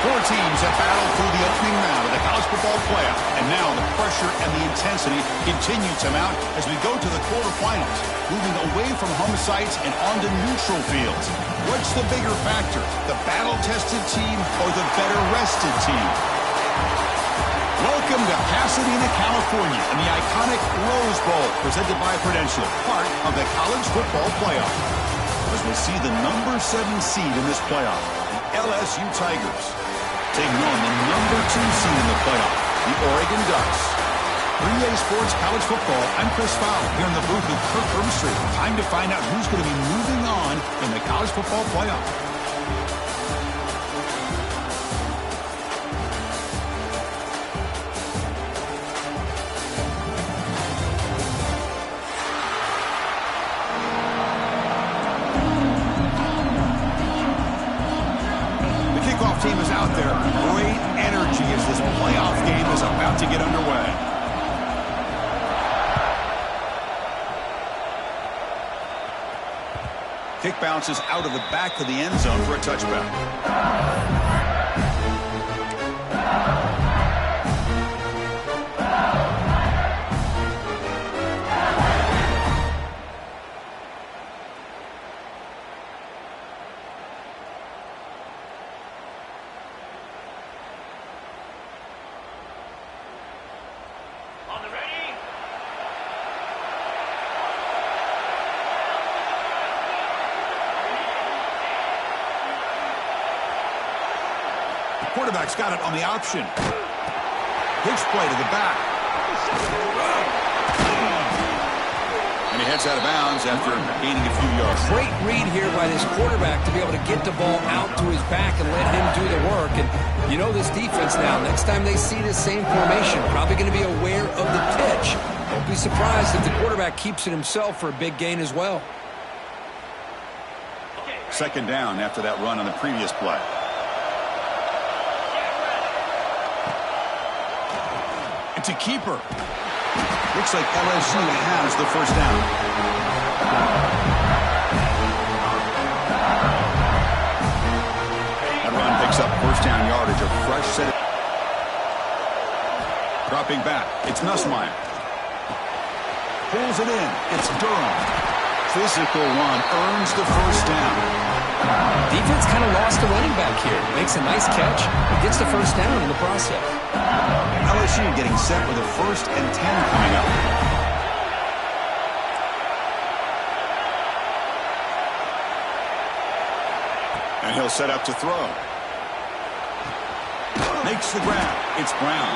Four teams have battled through the opening round of the college football playoff, and now the pressure and the intensity continue to mount as we go to the quarterfinals, moving away from home sites and onto neutral fields. What's the bigger factor, the battle-tested team or the better-rested team? Welcome to Pasadena, California, and the iconic Rose Bowl, presented by Prudential, part of the college football playoff. As we see the number 7 seed in this playoff, the LSU Tigers, taking on the number 2 seed in the playoff, the Oregon Ducks. 3A Sports College Football, I'm Chris Fowler, here in the booth with Kirk Herbstreit. Time to find out who's going to be moving on in the college football playoff. Team is out there. Great energy as this playoff game is about to get underway. Kick bounces out of the back of the end zone for a touchback. Quarterback's got it on the option. Pitch play to the back. And he heads out of bounds after gaining a few yards. Great read here by this quarterback to be able to get the ball out to his back and let him do the work. And you know this defense now, next time they see the same formation, probably going to be aware of the pitch. Don't be surprised if the quarterback keeps it himself for a big gain as well. Second down after that run on the previous play. It's a keeper. Looks like LSU has the first down. That run picks up first down yardage, a fresh set. Dropping back, it's Nussmeier. Pulls it in, it's Durham. Physical run, earns the first down. Defense kind of lost the running back here. Makes a nice catch, gets the first down in the process. LSU getting set with a 1st and 10 coming up. And he'll set up to throw. Makes the grab. It's Brown.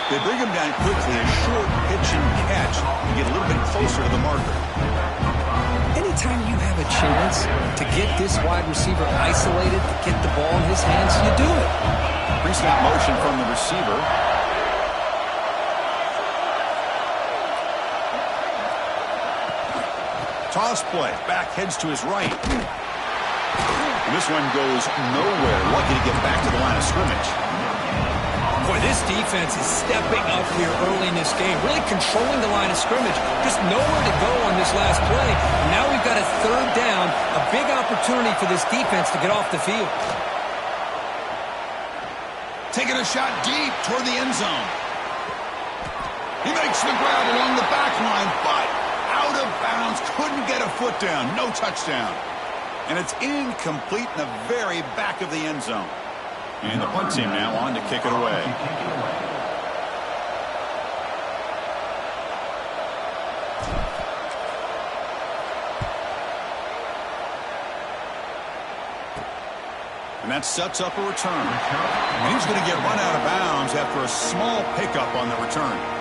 They bring him down quickly, a short pitch and catch to get a little bit closer to the marker. Anytime you have a chance to get this wide receiver isolated, to get the ball in his hands, you do it. Pre-snap motion from the receiver. Toss play. Back heads to his right. And this one goes nowhere. Lucky to get back to the line of scrimmage. Boy, this defense is stepping up here early in this game, really controlling the line of scrimmage. Just nowhere to go on this last play. And now we've got a 3rd down, a big opportunity for this defense to get off the field. Taking a shot deep toward the end zone. He makes the grab along the back line, but out of bounds, couldn't get a foot down, no touchdown. And it's incomplete in the very back of the end zone. And the punt team now on to kick it away. And that sets up a return. And he's going to get run out of bounds after a small pickup on the return.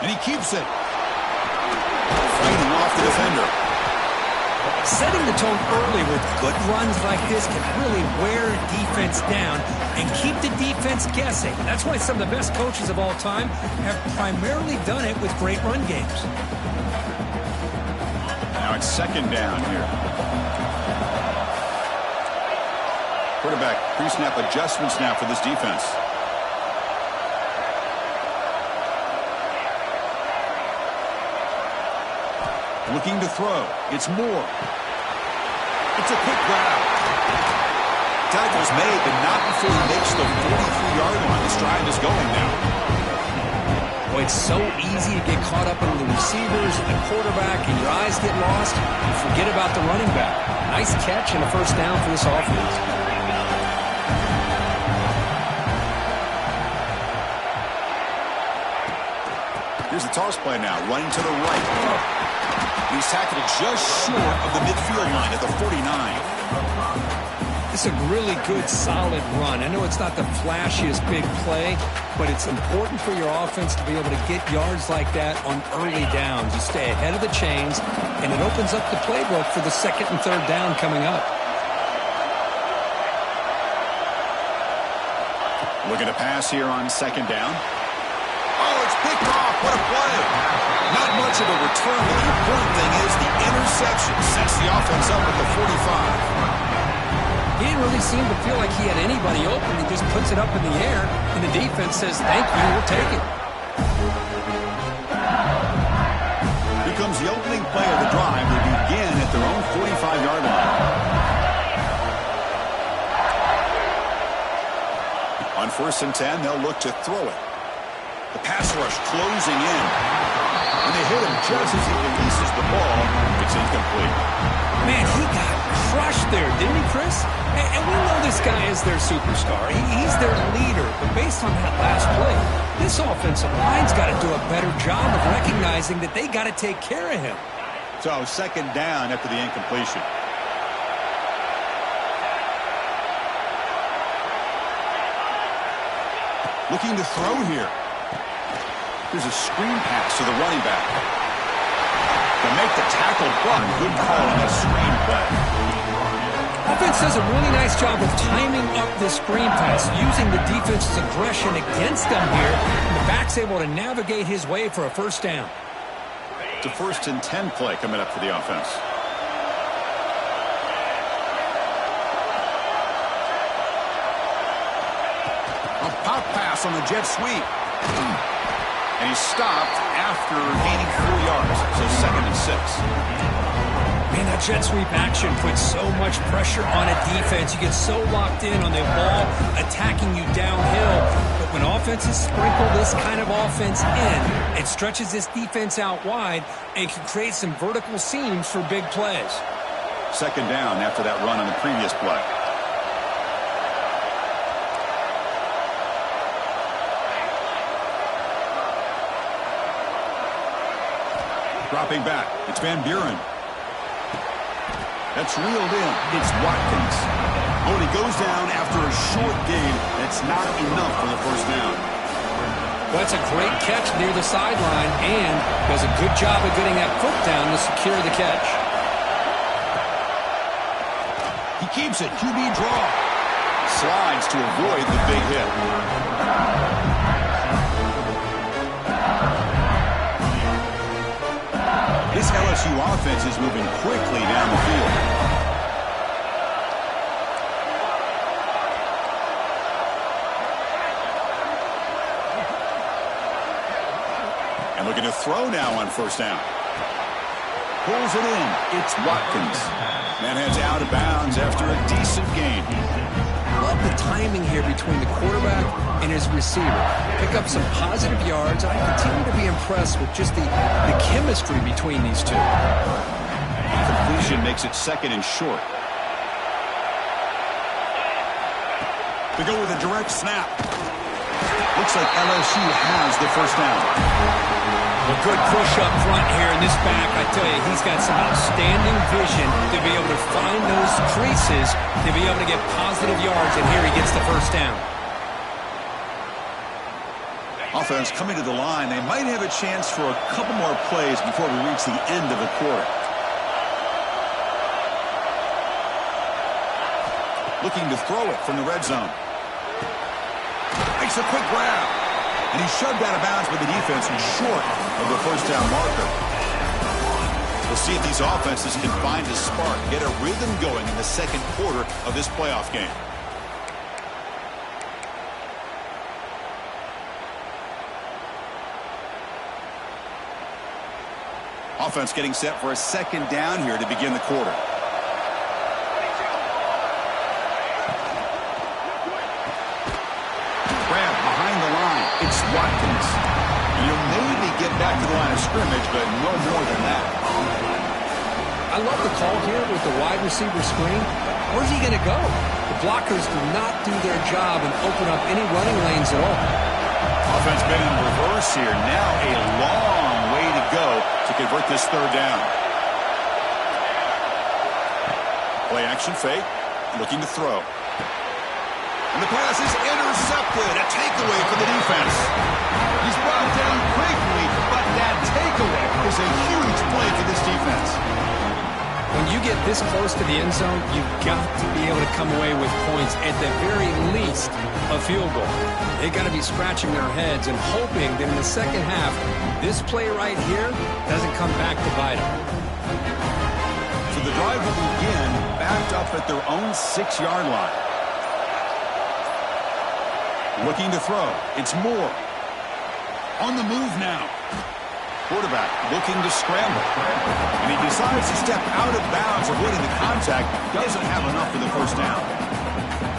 And he keeps it. Fighting off the defender. Setting the tone early with good runs like this can really wear a defense down and keep the defense guessing. That's why some of the best coaches of all time have primarily done it with great run games. Now it's second down here. Quarterback pre-snap adjustments now for this defense. Looking to throw. It's Moore. It's a quick grab. Tackle's made, but not before he makes the 43-yard line. This drive is going now. Boy, it's so easy to get caught up in the receivers, the quarterback, and your eyes get lost. You forget about the running back. Nice catch and a first down for this offense. Here's the toss play now, running to the right. He's tackled just short of the midfield line at the 49. It's a really good, solid run. I know it's not the flashiest big play, but it's important for your offense to be able to get yards like that on early downs. You stay ahead of the chains, and it opens up the playbook for the second and third down coming up. Looking to pass here on second down. Oh, it's picked off. What a play. Not much of a return, but the important thing is the interception sets the offense up at the 45. He didn't really seem to feel like he had anybody open. He just puts it up in the air, and the defense says, thank you, we'll take it. Here comes the opening play of the drive. They begin at their own 45-yard line. On 1st and 10, they'll look to throw it. The pass rush closing in. When they hit him just as he releases the ball, it's incomplete. Man, he got crushed there, didn't he, Chris? And we know this guy is their superstar. He's their leader. But based on that last play, this offensive line's got to do a better job of recognizing that they got to take care of him. So second down after the incompletion. Looking to throw here. Here's a screen pass to the running back. To make the tackle, but good call on that screen play. Offense does a really nice job of timing up this screen pass, using the defense's aggression against them here, and the back's able to navigate his way for a first down. It's a 1st and 10 play coming up for the offense. A pop pass on the jet sweep. And he's stopped after gaining 4 yards. So 2nd and 6. Man, that jet sweep action puts so much pressure on a defense. You get so locked in on the ball attacking you downhill. But when offenses sprinkle this kind of offense in, it stretches this defense out wide and can create some vertical seams for big plays. Second down after that run on the previous play. Dropping back. It's Van Buren. That's reeled in. It's Watkins. Oh, and he goes down after a short gain. That's not enough for the first down. Well, that's a great catch near the sideline and does a good job of getting that foot down to secure the catch. He keeps it. QB draw. Slides to avoid the big hit. This LSU offense is moving quickly down the field. And looking to throw now on first down. Pulls it in. It's Watkins. Man heads out of bounds after a decent gain. Love the timing here between the quarterback and his receiver. Pick up some positive yards. I continue to be impressed with just the chemistry between these two. Completion makes it 2nd and short. To go with a direct snap. Looks like LSU has the first down. A good push up front here in this back. I tell you, he's got some outstanding vision to be able to find those creases, to be able to get positive yards, and here he gets the first down. Offense coming to the line. They might have a chance for a couple more plays before we reach the end of the quarter. looking to throw it from the red zone. Makes a quick grab. And he's shoved out of bounds by the defense and short of the first down marker. We'll see if these offenses can find a spark, get a rhythm going in the second quarter of this playoff game. Offense getting set for a second down here to begin the quarter. Grab behind the line. It's Watkins. You'll maybe get back to the line of scrimmage, but no more than that. I love the call here with the wide receiver screen. Where's he going to go? The blockers do not do their job and open up any running lanes at all. Offense been in reverse here. Now a long way to go to convert this third down. Play action fake. Looking to throw. And the pass is intercepted. A takeaway for the defense. He's brought down quickly, but that takeaway is a huge play for this defense. When you get this close to the end zone, you've got to be able to come away with points, at the very least, a field goal. They've got to be scratching their heads and hoping that in the second half, this play right here doesn't come back to bite them. So the drive will begin backed up at their own 6-yard line. Looking to throw. It's Moore. On the move now. Quarterback looking to scramble. And he decides to step out of bounds, avoiding the contact. Doesn't have enough for the first down.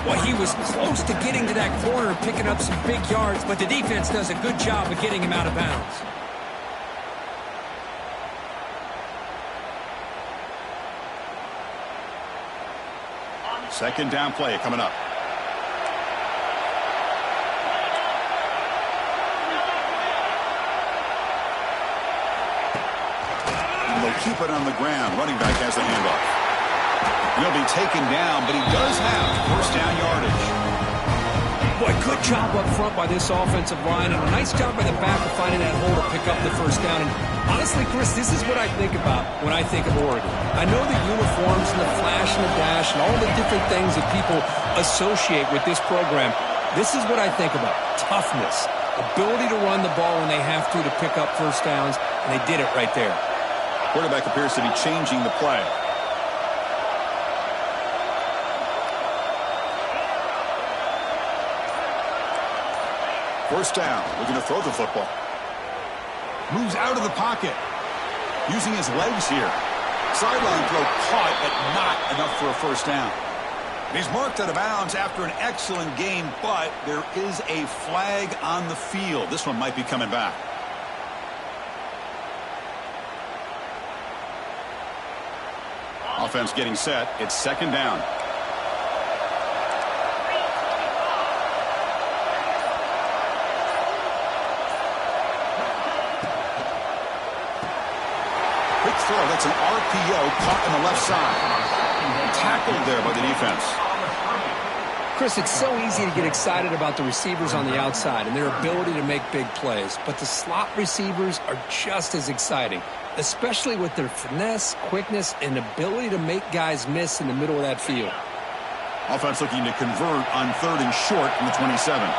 Well, he was close to getting to that corner and picking up some big yards, but the defense does a good job of getting him out of bounds. Second down play coming up. Keep it on the ground. Running back has the handoff. He'll be taken down, but he does have first down yardage. Boy, good job up front by this offensive line, and a nice job by the back of finding that hole to pick up the first down. And honestly, Chris, this is what I think about when I think of Oregon. I know the uniforms and the flash and the dash and all the different things that people associate with this program. This is what I think about. Toughness. Ability to run the ball when they have to pick up first downs, and they did it right there. Quarterback appears to be changing the play. First down. Looking to throw the football. Moves out of the pocket. Using his legs here. Sideline throw caught, but not enough for a first down. He's marked out of bounds after an excellent game, but there is a flag on the field. This one might be coming back. Offense getting set. It's second down. Quick throw. That's an RPO caught on the left side. Tackled there by the defense. Chris, it's so easy to get excited about the receivers on the outside and their ability to make big plays, but the slot receivers are just as exciting, especially with their finesse, quickness, and ability to make guys miss in the middle of that field. Offense looking to convert on third and short from the 27.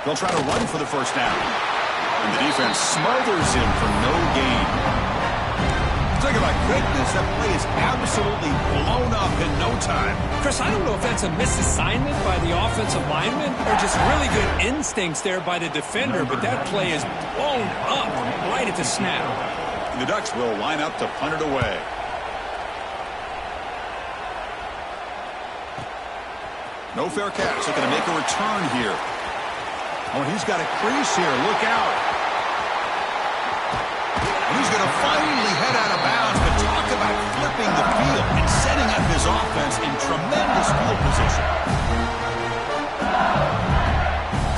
They'll try to run for the first down. And the defense smothers him for no gain. Talk about quickness. That play is absolutely blown up in no time. Chris, I don't know if that's a misassignment by the offensive lineman or just really good instincts there by the defender, but that play is blown up right at the snap. The Ducks will line up to punt it away. No fair catch. Looking to make a return here. Oh, he's got a crease here. Look out. And he's going to finally head out of bounds, but talk about flipping the field and setting up his offense in tremendous field position.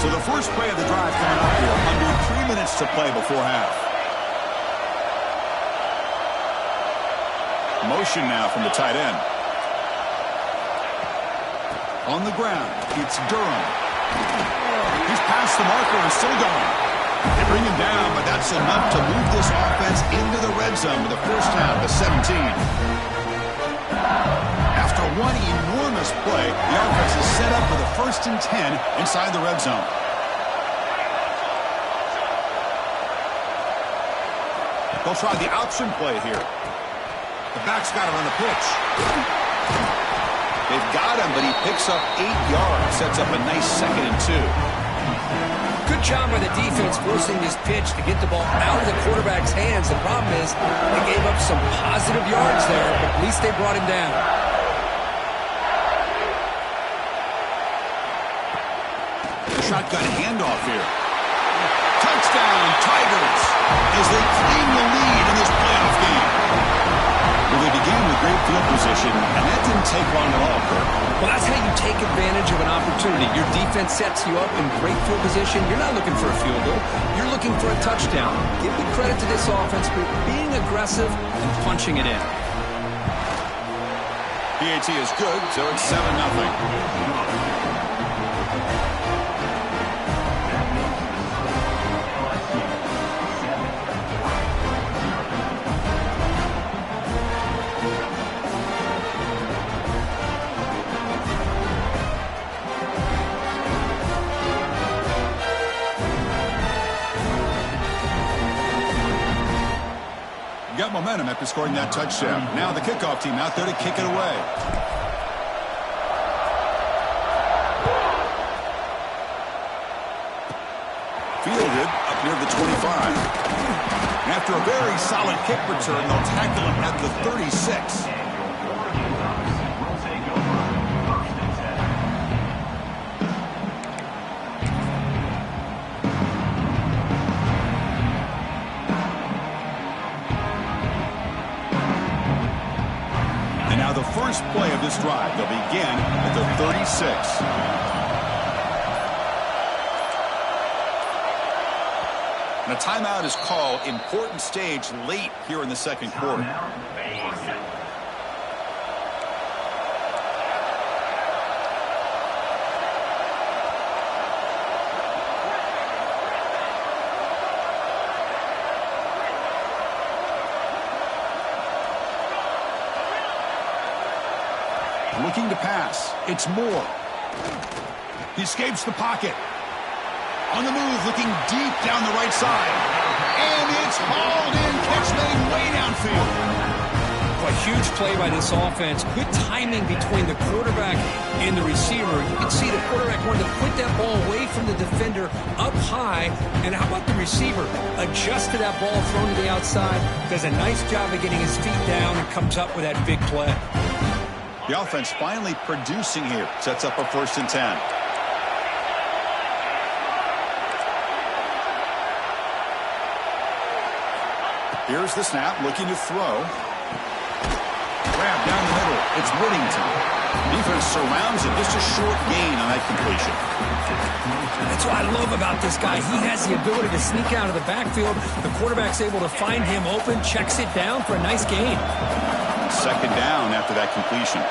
So the first play of the drive coming up here, under 3 minutes to play before half. Motion now from the tight end. On the ground, it's Durham. He's past the marker and still going. They bring him down, but that's enough to move this offense into the red zone with a first down to 17. After one enormous play, the offense is set up for the 1st and 10 inside the red zone. They'll try the option play here. The back's got him on the pitch. They've got him, but he picks up 8 yards. Sets up a nice 2nd and 2. Good job by the defense forcing this pitch to get the ball out of the quarterback's hands. The problem is they gave up some positive yards there, but at least they brought him down. Shotgun handoff here. Touchdown, Tigers, as they claim the lead in this playoff game. Well, they began with great field position, and that didn't take long at all, Kirk. Well, that's how you take advantage of an opportunity. Your defense sets you up in great field position. You're not looking for a field goal. You're looking for a touchdown. Give the credit to this offense for being aggressive and punching it in. PAT is good, so it's 7-0. Got momentum after scoring that touchdown. Now the kickoff team out there to kick it away. Fielded up near the 25. After a very solid kick return, they'll tackle him at the 36. The first play of this drive, they'll begin at the 36. And a timeout is called. Important stage late here in the 2nd quarter. Looking to pass. It's Moore. He escapes the pocket. On the move, looking deep down the right side. And it's hauled in. Catch made way downfield. A huge play by this offense. Good timing between the quarterback and the receiver. You can see the quarterback wanted to put that ball away from the defender up high. And how about the receiver? Adjusted that ball thrown to the outside. Does a nice job of getting his feet down and comes up with that big play. The offense finally producing here. Sets up a 1st and 10. Here's the snap, looking to throw. Grab down the middle. It's Whittington. Defense surrounds it. Just a short gain on that completion. That's what I love about this guy. He has the ability to sneak out of the backfield. The quarterback's able to find him open, checks it down for a nice gain. 2nd down after that completion.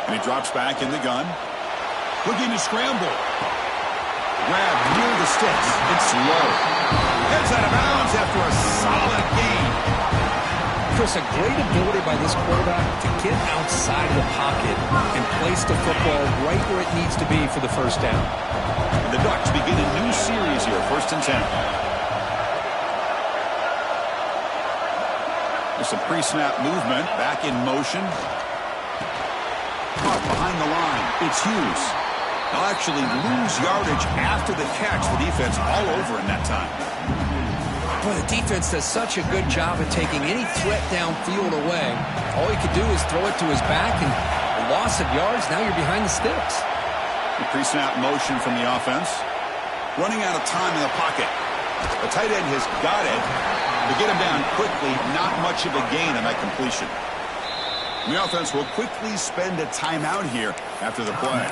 And he drops back in the gun. Looking to scramble. Grab near the sticks. It's low. Heads out of bounds after a solid gain. Chris, a great ability by this quarterback to get outside of the pocket and place the football right where it needs to be for the first down. And the Ducks begin a new series here, 1st and 10. There's some pre-snap movement. Back in motion. Caught behind the line. It's Hughes. They'll actually lose yardage after the catch. The defense all over in that time. Boy, the defense does such a good job of taking any threat downfield away. All he could do is throw it to his back, and a loss of yards, now you're behind the sticks. The pre-snap motion from the offense. Running out of time in the pocket. The tight end has got it. To get him down quickly, not much of a gain on that completion. The offense will quickly spend a timeout here after the play.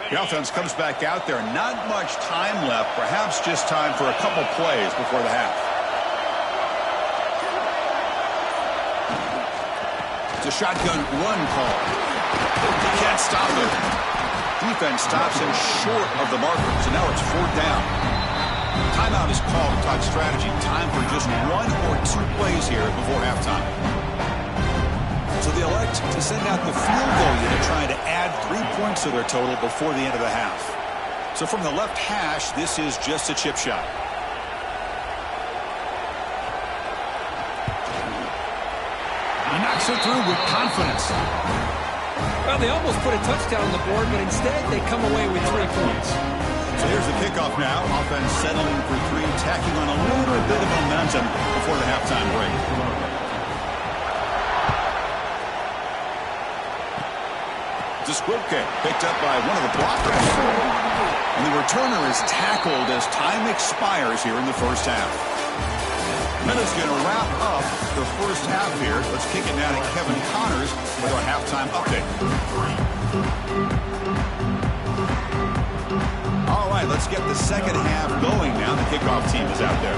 The offense comes back out there. Not much time left. Perhaps just time for a couple plays before the half. It's a shotgun run call. He can't stop it. Defense stops him short of the marker. So now it's 4th down. Timeout is called to talk strategy. Time for just 1 or 2 plays here before halftime. So they elect to send out the field goal unit, trying to add 3 points to their total before the end of the half. So from the left hash, this is just a chip shot. He knocks it through with confidence. Well, they almost put a touchdown on the board, but instead they come away with 3 points. So here's the kickoff now. Offense settling for 3, tacking on a little bit of momentum before the halftime break. It's a squib kick picked up by one of the blockers. And the returner is tackled as time expires here in the first half. Minute's going to wrap up the first half here. Let's kick it now to Kevin Connors with our halftime update. All right, let's get the second half going now. The kickoff team is out there.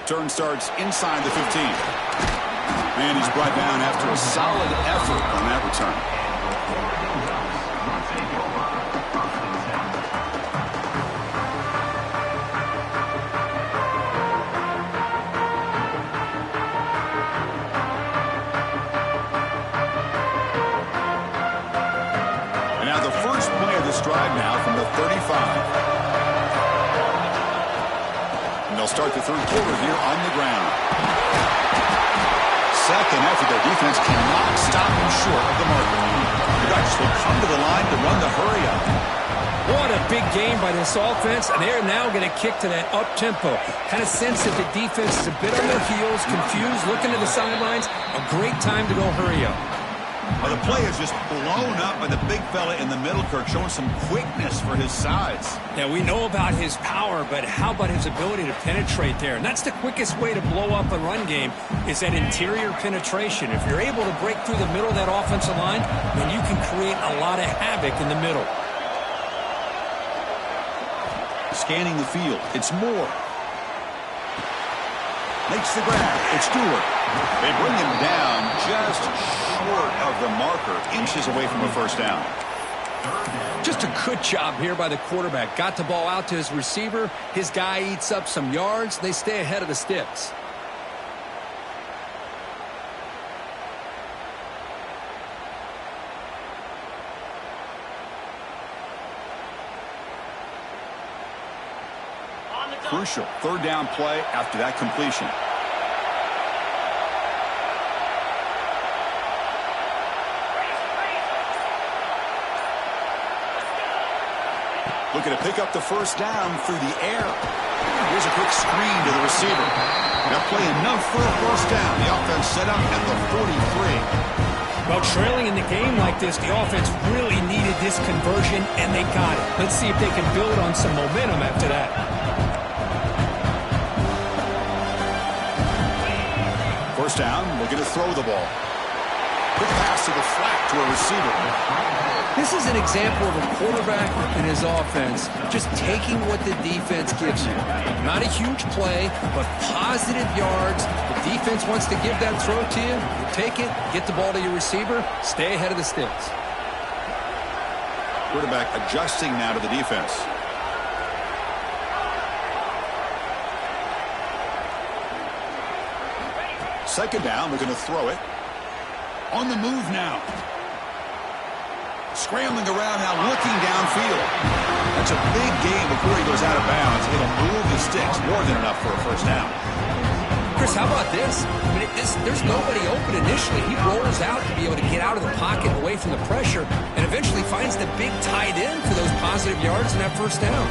Turn starts inside the 15. And he's brought down after a solid effort on that return. And now the first play of this drive now from the 35. They'll start the third quarter here on the ground. Second effort, their defense cannot stop him short of the marker. The Dodgers will come to the line to run the hurry up. What a big game by this offense, and they're now going to kick to that up-tempo. Kind of sense that the defense is a bit on their heels, confused, looking to the sidelines. A great time to go hurry up. Well, the play is just blown up by the big fella in the middle, Kirk, showing some quickness for his size. Yeah, we know about his power, but how about his ability to penetrate there? And that's the quickest way to blow up a run game, is that interior penetration. If you're able to break through the middle of that offensive line, then you can create a lot of havoc in the middle. Scanning the field. It's Moore. Makes the grab. It's Stewart. They bring him down just short of the marker, inches away from a first down. Just a good job here by the quarterback. Got the ball out to his receiver. His guy eats up some yards. They stay ahead of the sticks. Crucial third down play after that completion. Looking to pick up the first down through the air. Here's a quick screen to the receiver. Now play enough for a first down. The offense set up at the 43. Well, trailing in the game like this, the offense really needed this conversion, and they got it. Let's see if they can build on some momentum after that. First down, looking to throw the ball. Quick pass to the flat to a receiver. This is an example of a quarterback and his offense just taking what the defense gives you. Not a huge play, but positive yards. The defense wants to give that throw to you. You take it, get the ball to your receiver, stay ahead of the sticks. Quarterback adjusting now to the defense. Second down, we're going to throw it. On the move now. Scrambling around now, looking downfield. That's a big gain before he goes out of bounds. It'll move the sticks more than enough for a first down. Chris, how about this? I mean, there's nobody open initially. He rolls out to be able to get out of the pocket away from the pressure and eventually finds the big tight end for those positive yards and that first down.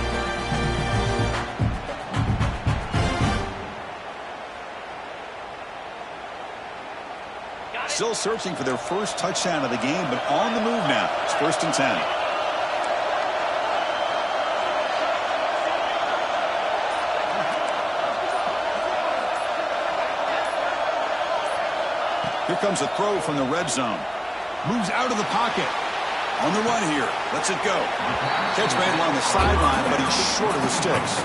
Still searching for their first touchdown of the game, but on the move now. It's 1st and 10. Here comes a throw from the red zone. Moves out of the pocket. On the run here. Lets it go. Catch made along the sideline, but he's short of the sticks.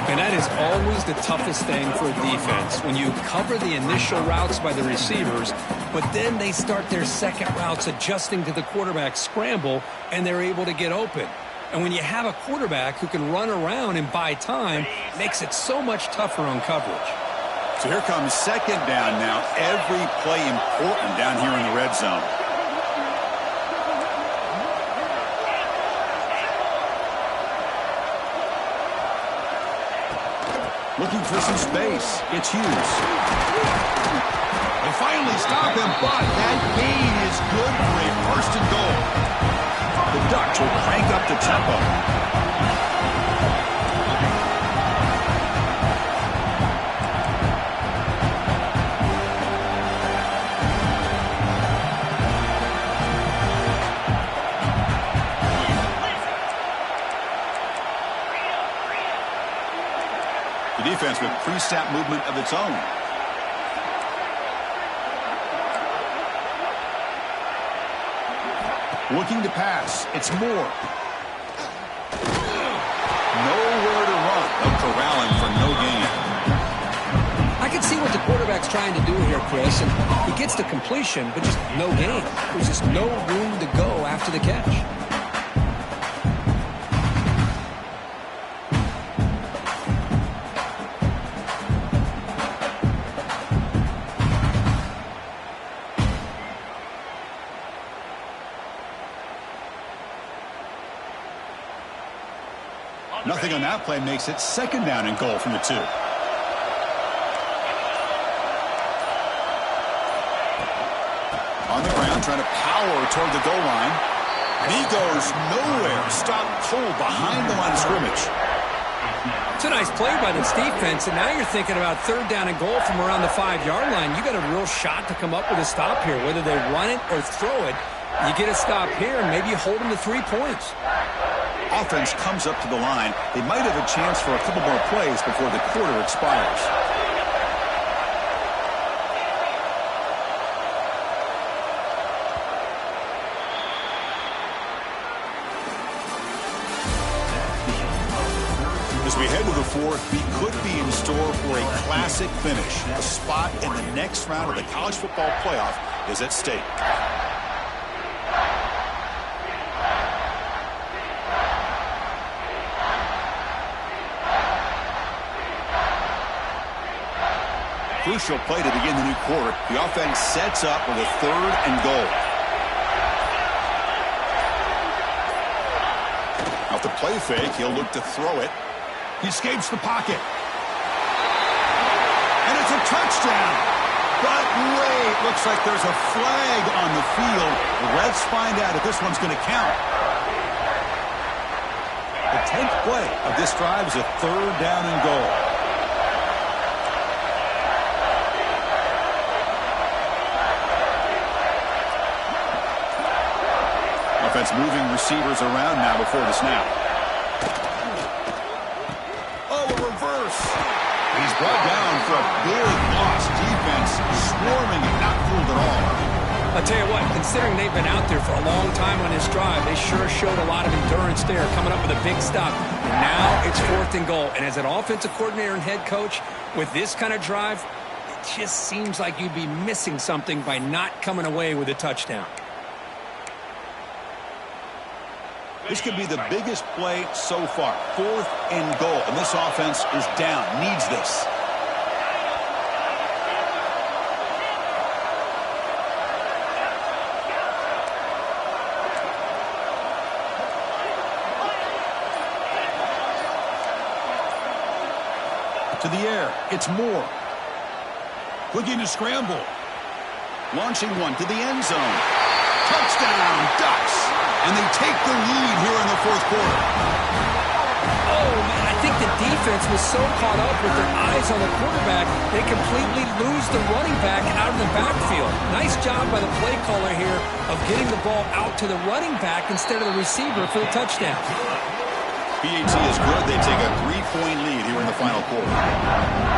And that is always the toughest thing for a defense, when you cover the initial routes by the receivers, but then they start their second routes adjusting to the quarterback's scramble, and they're able to get open. And when you have a quarterback who can run around and buy time, it makes it so much tougher on coverage. So here comes 2nd down now. Every play important down here in the red zone. Looking for some space. It's Hughes. They finally stop him, but that gain is good for a 1st and goal. The Ducks will crank up the tempo. The defense with pre-snap movement of its own. Looking to pass. It's Moore. Nowhere to run. No corralling for no gain. I can see what the quarterback's trying to do here, Chris, and he gets the completion, but just no gain. There's just no room to go after the catch. Nothing on that play makes it 2nd down and goal from the 2. On the ground, trying to power toward the goal line. And he goes nowhere. Stopped cold behind the line of scrimmage. It's a nice play by this defense, and now you're thinking about 3rd down and goal from around the 5-yard line. You got a real shot to come up with a stop here. Whether they run it or throw it, you get a stop here, and maybe you hold them to 3 points. Offense comes up to the line. They might have a chance for a couple more plays before the quarter expires. As we head to the 4th, we could be in store for a classic finish. A spot in the next round of the college football playoff is at stake. Crucial play to begin the new quarter. The offense sets up with a 3rd and goal. Off the play fake, he'll look to throw it. He escapes the pocket. And it's a touchdown. But wait, looks like there's a flag on the field. Let's find out if this one's going to count. The 10th play of this drive is a 3rd down and goal. Offense moving receivers around now before the snap. Oh, a reverse. He's brought down for a big loss. Defense swarming and not fooled at all. I'll tell you what, considering they've been out there for a long time on this drive, they sure showed a lot of endurance there, coming up with a big stop. And now it's 4th and goal. And as an offensive coordinator and head coach, with this kind of drive, it just seems like you'd be missing something by not coming away with a touchdown. This could be the biggest play so far. 4th and goal. And this offense is down. Needs this. To the air. It's Moore. Looking to scramble. Launching one to the end zone. Touchdown, Ducks. And they take the lead here in the fourth quarter. Oh, man, I think the defense was so caught up with their eyes on the quarterback, they completely lose the running back out of the backfield. Nice job by the play caller here of getting the ball out to the running back instead of the receiver for the touchdown. PAT is good. They take a 3-point lead here in the final quarter.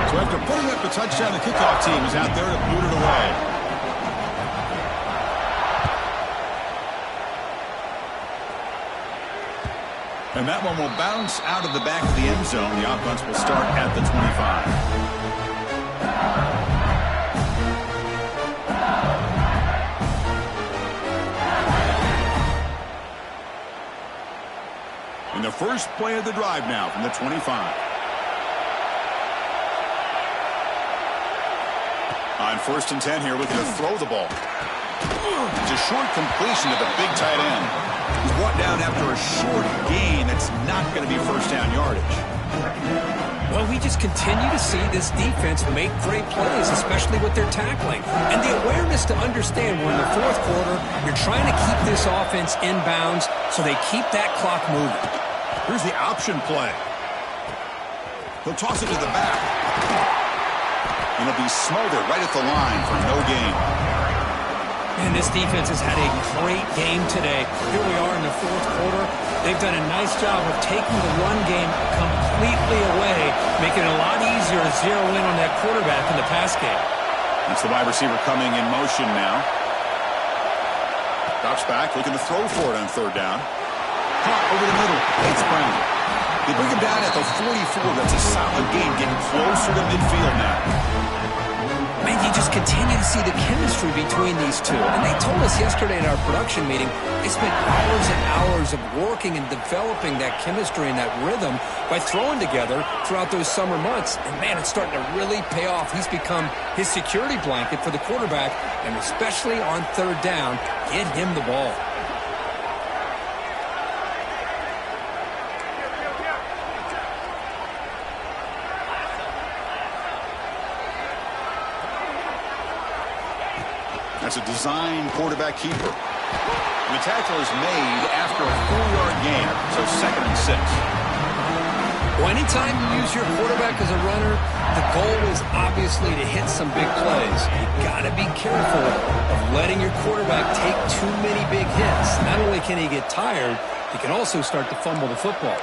So after putting up the touchdown, the kickoff team is out there to boot it away. And that one will bounce out of the back of the end zone. The offense will start at the 25. In the first play of the drive now from the 25. On 1st and 10 here, looking to throw the ball. It's a short completion to the big tight end. He's brought down after a short gain. That's not going to be first down yardage. Well, we just continue to see this defense make great plays, especially with their tackling. And the awareness to understand we're in the fourth quarter, you're trying to keep this offense in bounds so they keep that clock moving. Here's the option play. He'll toss it to the back. And it'll be smothered right at the line for no gain. And this defense has had a great game today. Here we are in the fourth quarter. They've done a nice job of taking the run game completely away, making it a lot easier to zero in on that quarterback in the pass game. That's the wide receiver coming in motion now. Drops back, looking to throw for it on 3rd down. Caught over the middle. It's Brown. They bring him down at the 44. That's a solid gain, getting closer to midfield now. Man, you just continue to see the chemistry between these two. And they told us yesterday in our production meeting, they spent hours and hours of working and developing that chemistry and that rhythm by throwing together throughout those summer months. And, man, it's starting to really pay off. He's become his security blanket for the quarterback, and especially on 3rd down, get him the ball. That's a design quarterback keeper. And the tackle is made after a 4-yard gain, so 2nd and 6. Well, anytime you use your quarterback as a runner, the goal is obviously to hit some big plays. You got to be careful of letting your quarterback take too many big hits. Not only can he get tired, he can also start to fumble the football.